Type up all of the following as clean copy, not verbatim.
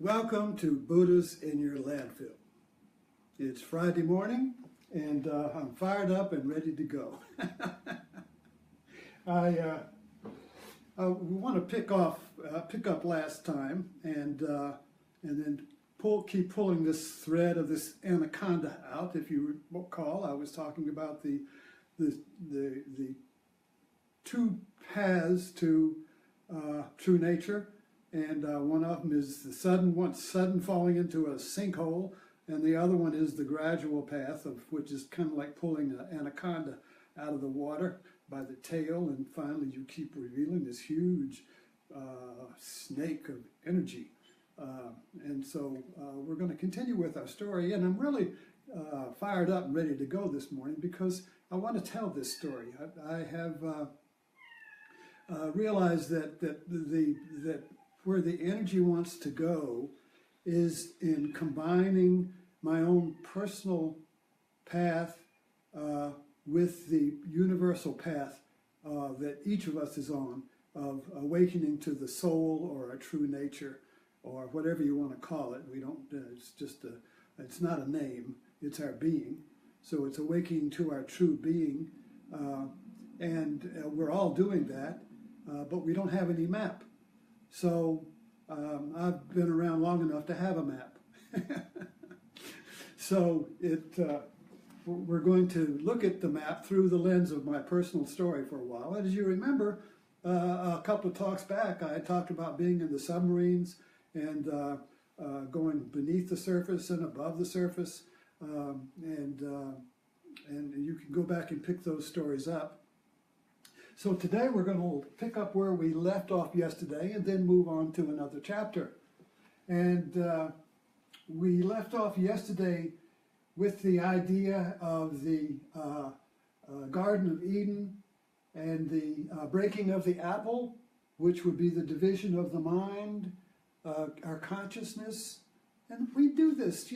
Welcome to Buddhas in Your Landfill. It's Friday morning and I'm fired up and ready to go. We want to pick up last time and then keep pulling this thread of this anaconda out. If you recall, I was talking about the two paths to true nature. And one of them is the sudden falling into a sinkhole, and the other one is the gradual path, which is kind of like pulling an anaconda out of the water by the tail, and finally you keep revealing this huge snake of energy. And so we're going to continue with our story, and I'm really fired up and ready to go this morning because I want to tell this story. I have realized that where the energy wants to go is in combining my own personal path with the universal path that each of us is on, of awakening to the soul or our true nature, or whatever you want to call it. We don't. It's not a name. It's our being. So it's awakening to our true being, and we're all doing that, but we don't have any map. So I've been around long enough to have a map. So we're going to look at the map through the lens of my personal story for a while. And as you remember, a couple of talks back, I talked about being in the submarines and going beneath the surface and above the surface. And you can go back and pick those stories up. So today we're going to pick up where we left off yesterday and then move on to another chapter. And we left off yesterday with the idea of the Garden of Eden and the breaking of the apple, which would be the division of the mind, our consciousness. And we do this,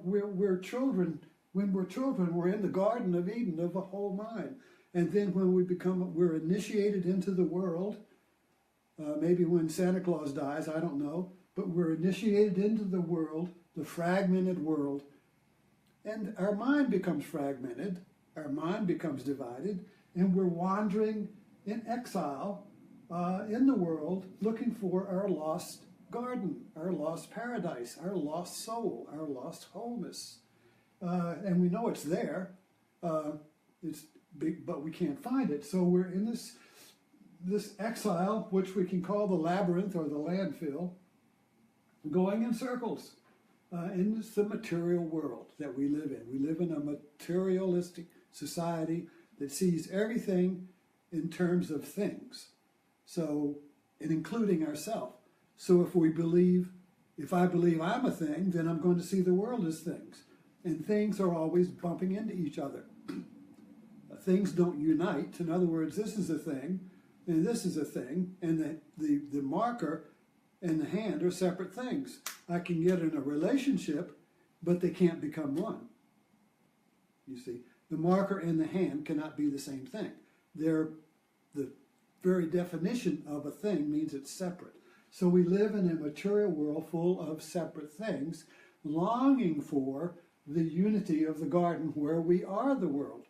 we're children. When we're children, we're in the Garden of Eden of the whole mind. And then when we're initiated into the world, maybe when Santa Claus dies, I don't know, but we're initiated into the world, the fragmented world, and our mind becomes fragmented, our mind becomes divided, and we're wandering in exile in the world looking for our lost garden, our lost paradise, our lost soul, our lost wholeness. And we know it's there. It's big, but we can't find it. So we're in this exile, which we can call the labyrinth or the landfill, going in circles in the material world that we live in. We live in a materialistic society that sees everything in terms of things, so, and including ourselves. So if I believe I'm a thing, then I'm going to see the world as things. And things are always bumping into each other. Things don't unite. In other words, this is a thing, and this is a thing, and the marker and the hand are separate things. I can get in a relationship, but they can't become one. You see, the marker and the hand cannot be the same thing. The very definition of a thing means it's separate. So we live in a material world full of separate things, longing for the unity of the garden where we are the world.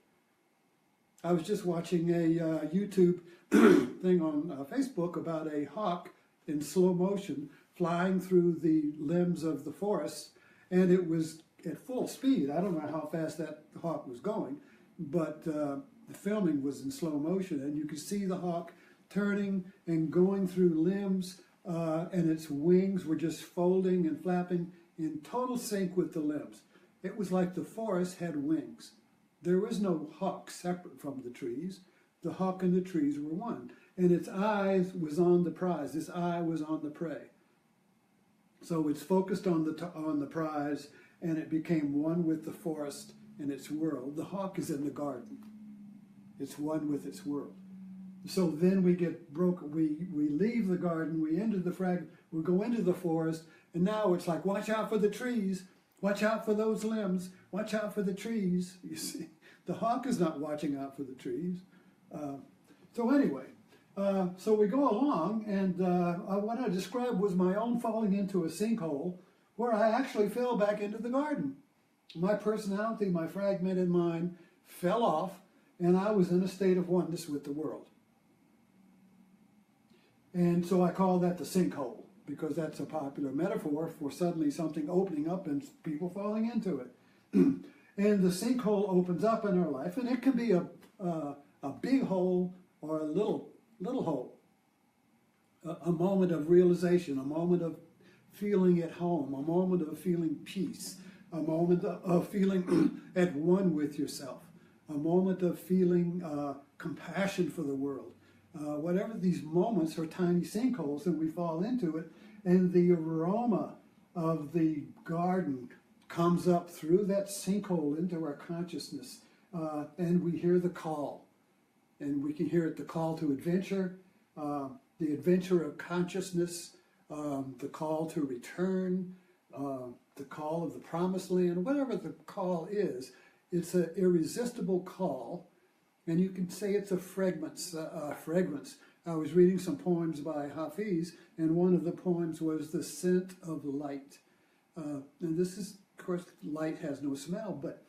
I was just watching a YouTube thing on Facebook about a hawk in slow motion flying through the limbs of the forest, and it was at full speed. I don't know how fast that hawk was going, but the filming was in slow motion, and you could see the hawk turning and going through limbs, and its wings were just folding and flapping in total sync with the limbs. It was like the forest had wings. There was no hawk separate from the trees. The hawk and the trees were one. And its eyes was on the prize. Its eye was on the prey. So it's focused on the prize, and it became one with the forest and its world. The hawk is in the garden. It's one with its world. So then we get broken. We leave the garden. We enter we go into the forest, and now it's like, watch out for the trees. Watch out for those limbs. Watch out for the trees. You see, the hawk is not watching out for the trees. So anyway, So we go along, and what I described was my own falling into a sinkhole where I actually fell back into the garden. My personality, my fragmented mind, fell off, and I was in a state of oneness with the world. And so I call that the sinkhole, because that's a popular metaphor for suddenly something opening up and people falling into it. And the sinkhole opens up in our life, and it can be a big hole or a little hole. A moment of realization, a moment of feeling at home, a moment of feeling peace, a moment of feeling at one with yourself, a moment of feeling compassion for the world. Whatever these moments are tiny sinkholes, and we fall into it, and the aroma of the garden comes up through that sinkhole into our consciousness, and we hear the call. And we can hear it, the call to adventure, the adventure of consciousness, the call to return, the call of the promised land, whatever the call is. It's an irresistible call, and you can say it's a fragrance. I was reading some poems by Hafiz, and one of the poems was The Scent of Light. And this is, of course, light has no smell, but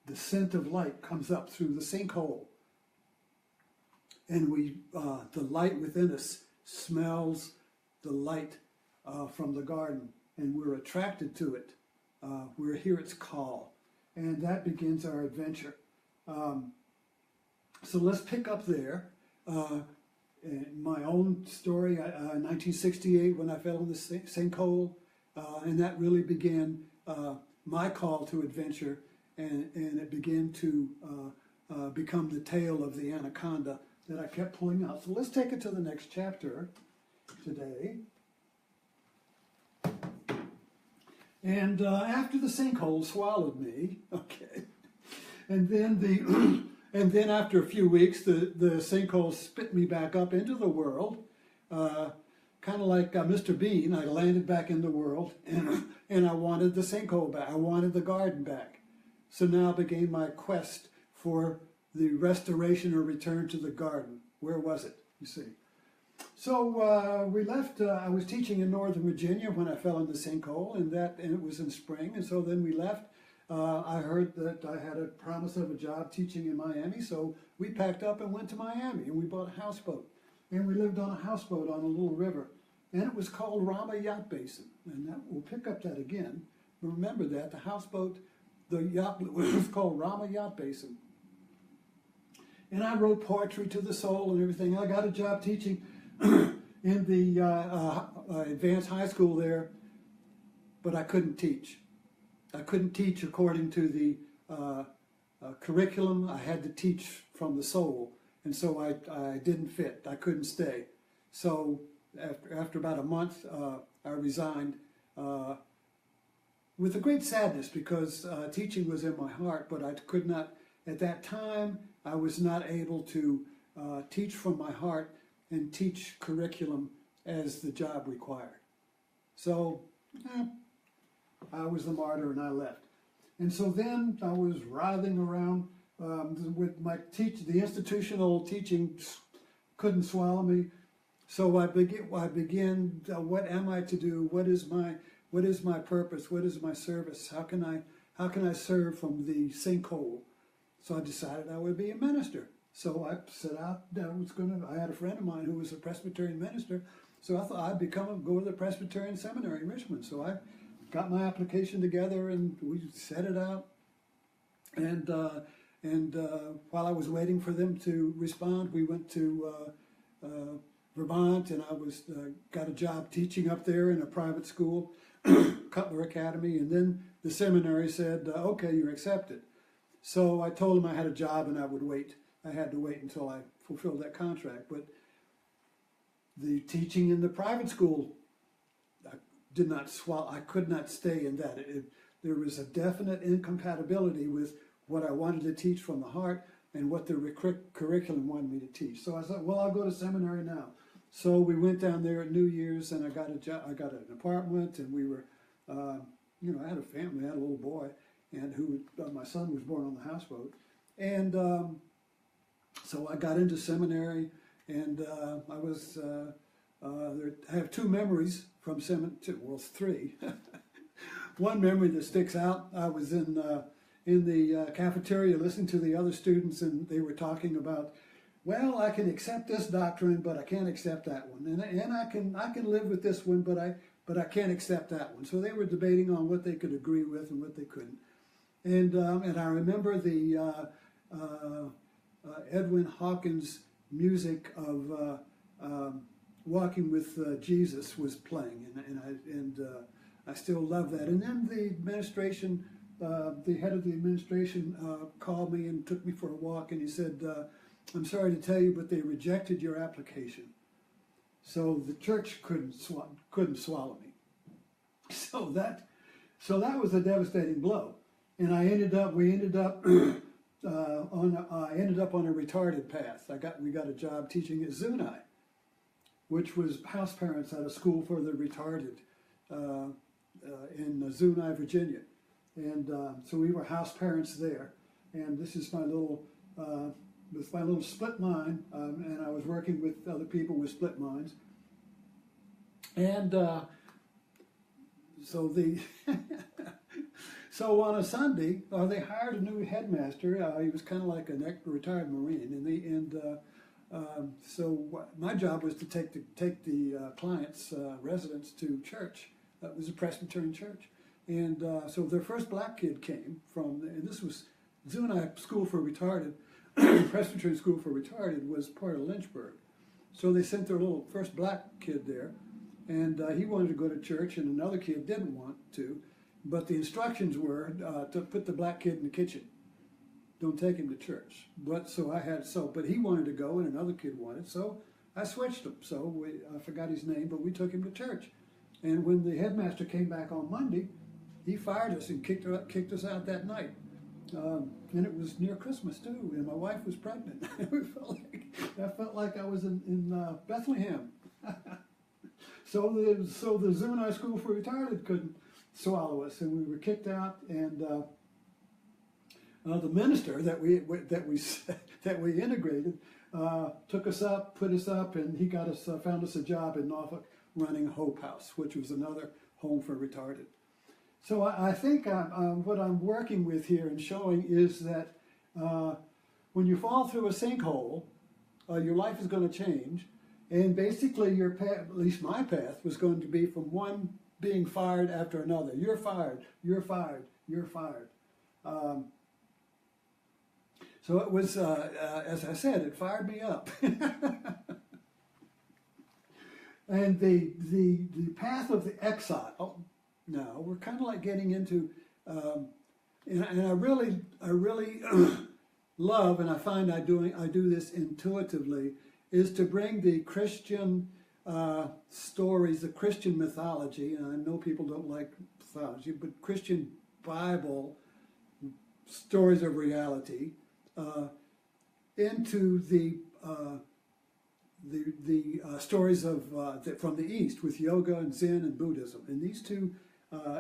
the scent of light comes up through the sinkhole. And the light within us smells the light from the garden, and we're attracted to it. We hear its call, and that begins our adventure. So let's pick up there. In my own story, 1968, when I fell in the sinkhole, and that really began my call to adventure, and it began to become the tale of the anaconda that I kept pulling out. So let's take it to the next chapter today. And after the sinkhole swallowed me, okay, and then after a few weeks, the sinkhole spit me back up into the world, kind of like Mr. Bean. I landed back in the world, and I wanted the sinkhole back. I wanted the garden back. So now began my quest for the restoration or return to the garden. Where was it, you see? So we left. I was teaching in Northern Virginia when I fell in the sinkhole, and it was in spring. And so then we left. I heard that I had a promise of a job teaching in Miami, so we packed up and went to Miami, and we bought a houseboat. And we lived on a houseboat on a little river, and it was called Rama Yacht Basin. And we'll pick up that again. Remember that, the houseboat, the yacht was called Rama Yacht Basin. And I wrote poetry to the soul and everything. I got a job teaching in the advanced high school there, but I couldn't teach. I couldn't teach according to the curriculum. I had to teach from the soul, and so I didn't fit. I couldn't stay. So after about a month, I resigned with a great sadness, because teaching was in my heart, but I could not, at that time, I was not able to teach from my heart and teach curriculum as the job required. So I was the martyr, and I left. And so then I was writhing around with my the institutional teaching couldn't swallow me. So I began. What am I to do? What is my purpose? What is my service? How can I serve from the sinkhole? So I decided I would be a minister. So I set out. I had a friend of mine who was a Presbyterian minister. So I thought I'd go to the Presbyterian Seminary in Richmond. So I got my application together, and we set it out. And while I was waiting for them to respond, we went to Vermont, and I got a job teaching up there in a private school, Cutler Academy. And then the seminary said, "Okay, you're accepted." So I told them I had a job and I would wait. I had to wait until I fulfilled that contract. But the teaching in the private school, I did not swallow. I could not stay in that. There was a definite incompatibility with what I wanted to teach from the heart and what the curriculum wanted me to teach. So I thought, well, I'll go to seminary now. So we went down there at New Year's, and I got a job. I got an apartment, and we were, I had a family. I had a little boy, and my son was born on the houseboat. And so I got into seminary, And I have two memories from seminary, well, three. One memory that sticks out, I was in the cafeteria listening to the other students, and they were talking about, well, I can accept this doctrine, but I can't accept that one, and I can live with this one, but I can't accept that one. So they were debating on what they could agree with and what they couldn't. And I remember the Edwin Hawkins music of Walking with Jesus was playing, and I still love that. And then the administration, the head of the administration called me and took me for a walk, and he said, I'm sorry to tell you, but they rejected your application. So the church couldn't swallow me. So that was a devastating blow. And we ended up on a retarded path. We got a job teaching at Zuni, which was house parents at a school for the retarded in Zuni, Virginia. And so we were house parents there. And this is my little split mind, and I was working with other people with split minds. And so on a Sunday, they hired a new headmaster. He was kind of like a retired Marine, so my job was to take the clients, residents to church. It was a Presbyterian church, and so their first black kid came from, and this was Zuni School for Retarded. Presbyterian School for Retarded was part of Lynchburg, so they sent their little first black kid there, and he wanted to go to church, and another kid didn't want to. But the instructions were to put the black kid in the kitchen. Don't take him to church. But he wanted to go, and another kid wanted. So I switched them. So I forgot his name, but we took him to church. And when the headmaster came back on Monday, he fired us and kicked us out that night. And it was near Christmas too, and my wife was pregnant. I felt like I was in Bethlehem. So the Zuni School for Retarded couldn't swallow us, and we were kicked out. And the minister that we integrated took us up, put us up, and he found us a job in Norfolk running a Hope House, which was another home for retarded. So I think what I'm working with here and showing is that when you fall through a sinkhole, your life is going to change, and basically your path, at least my path, was going to be from one being fired after another. You're fired, you're fired, you're fired. So it was, as I said, it fired me up. And the path of the exile, now we're kind of like getting into, and I really love, and I find I do this intuitively, is to bring the Christian stories, the Christian mythology, and I know people don't like mythology, but Christian Bible stories of reality into the stories of from the East with yoga and Zen and Buddhism. And these two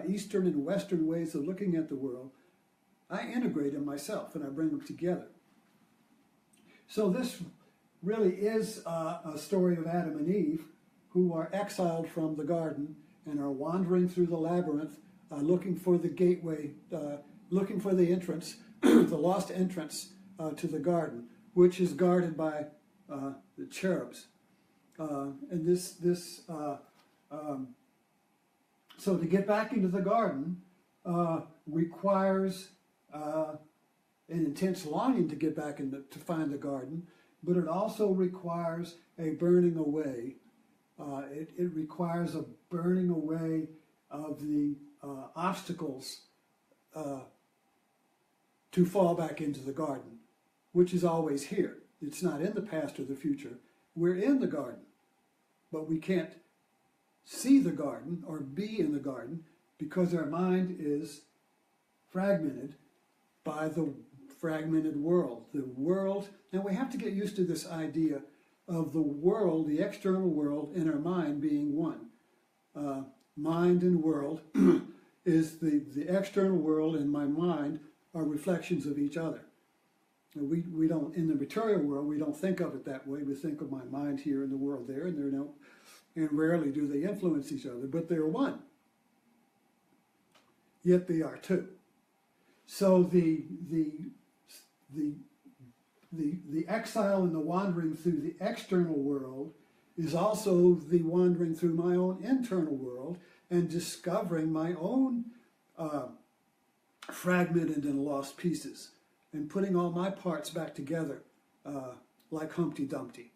Eastern and Western ways of looking at the world, I integrate in myself and I bring them together. So this really is a story of Adam and Eve, who are exiled from the garden and are wandering through the labyrinth, looking for the gateway, looking for the entrance, the lost entrance to the garden, which is guarded by the cherubs. And so to get back into the garden requires an intense longing to get back to find the garden, but it also requires a burning away. It requires a burning away of the obstacles to fall back into the garden, which is always here. It's not in the past or the future. We're in the garden, but we can't see the garden or be in the garden because our mind is fragmented by the fragmented world. The world, and we have to get used to this idea of the world, the external world, and our mind being one. Mind and world is the external world, and my mind are reflections of each other. We don't, in the material world, we don't think of it that way. We think of my mind here and the world there, and they're no, and rarely do they influence each other, but they're one. Yet they are two. So the exile and the wandering through the external world is also the wandering through my own internal world and discovering my own fragmented and lost pieces and putting all my parts back together like Humpty Dumpty.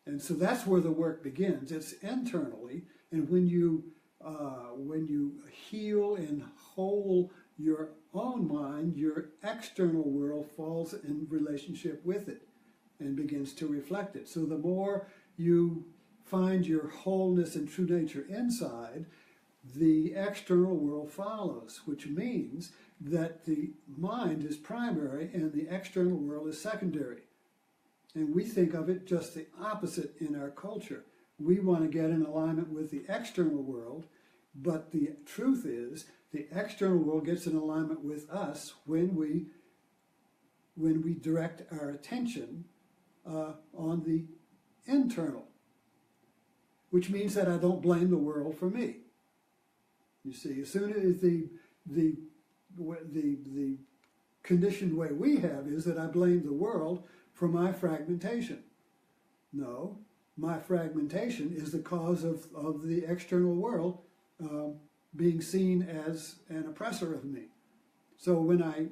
And so that's where the work begins. It's internally, and when you heal and whole your own mind, your external world falls in relationship with it and begins to reflect it. So the more you find your wholeness and true nature inside, the external world follows, which means that the mind is primary and the external world is secondary. And we think of it just the opposite in our culture. We want to get in alignment with the external world, but the truth is the external world gets in alignment with us when we direct our attention on the internal, which means that I don't blame the world for me. You see, as soon as the conditioned way we have is that I blame the world for my fragmentation. No, my fragmentation is the cause of the external world being seen as an oppressor of me. So when I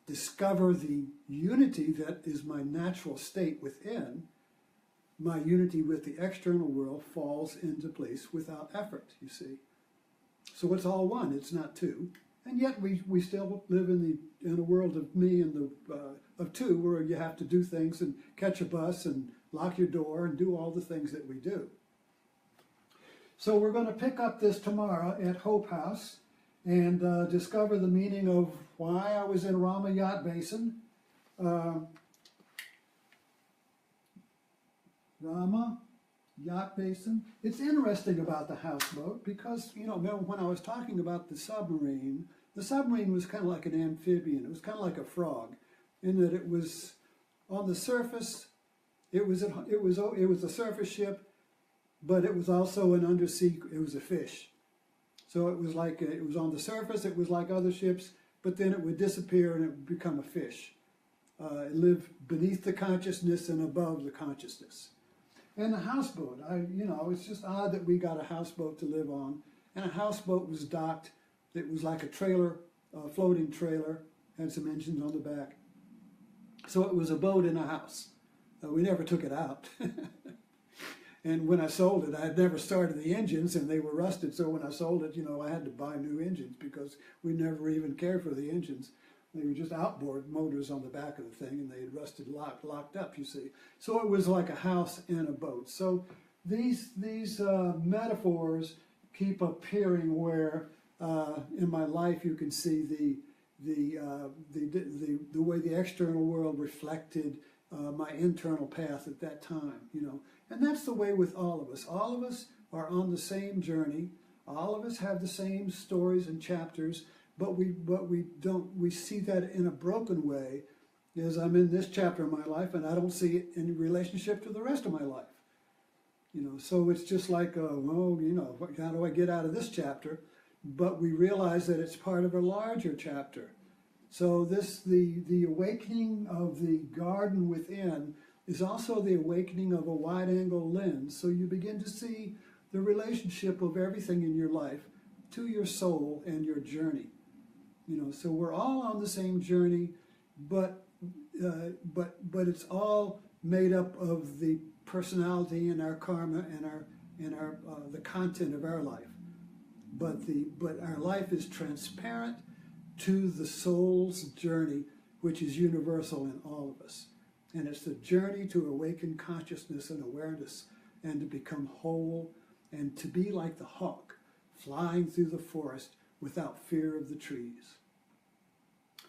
discover the unity that is my natural state within, my unity with the external world falls into place without effort, you see. So it's all one, it's not two. And yet we still live in a world of me and of two, where you have to do things and catch a bus and lock your door and do all the things that we do. So we're going to pick up this tomorrow at Hope House and discover the meaning of why I was in Rama Yacht Basin. Rama Yacht Basin. It's interesting about the houseboat because, you know, when I was talking about the submarine was kind of like an amphibian. It was kind of like a frog in that it was on the surface. It was a surface ship, but it was also an undersea. It was a fish. So it was like it was on the surface. It was like other ships, but then it would disappear and it would become a fish. It lived beneath the consciousness and above the consciousness. And the houseboat, it's just odd that we got a houseboat to live on. And a houseboat was docked. It was like a trailer, a floating trailer, had some engines on the back. So it was a boat in a house. We never took it out. And when I sold it, I had never started the engines and they were rusted. So when I sold it, I had to buy new engines because we never even cared for the engines. They were just outboard motors on the back of the thing, and they had rusted, locked up, you see. So it was like a house and a boat. So these metaphors keep appearing where in my life you can see the way the external world reflected my internal path at that time, And that's the way with all of us. All of us are on the same journey. All of us have the same stories and chapters. But we see that in a broken way, as I'm in this chapter of my life, and I don't see it in relationship to the rest of my life. So it's just like, how do I get out of this chapter? But we realize that it's part of a larger chapter. So the awakening of the garden within is also the awakening of a wide-angle lens. So you begin to see the relationship of everything in your life to your soul and your journey. So we're all on the same journey, but it's all made up of the personality and our karma and our the content of our life. But our life is transparent to the soul's journey, which is universal in all of us, and it's the journey to awaken consciousness and awareness, and to become whole, and to be like the hawk, flying through the forest without fear of the trees.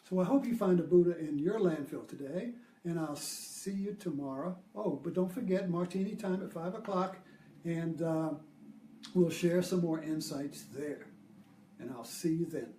So I hope you find a Buddha in your landfill today, and I'll see you tomorrow. Oh, but don't forget Martini time at 5 o'clock, and we'll share some more insights there. And I'll see you then.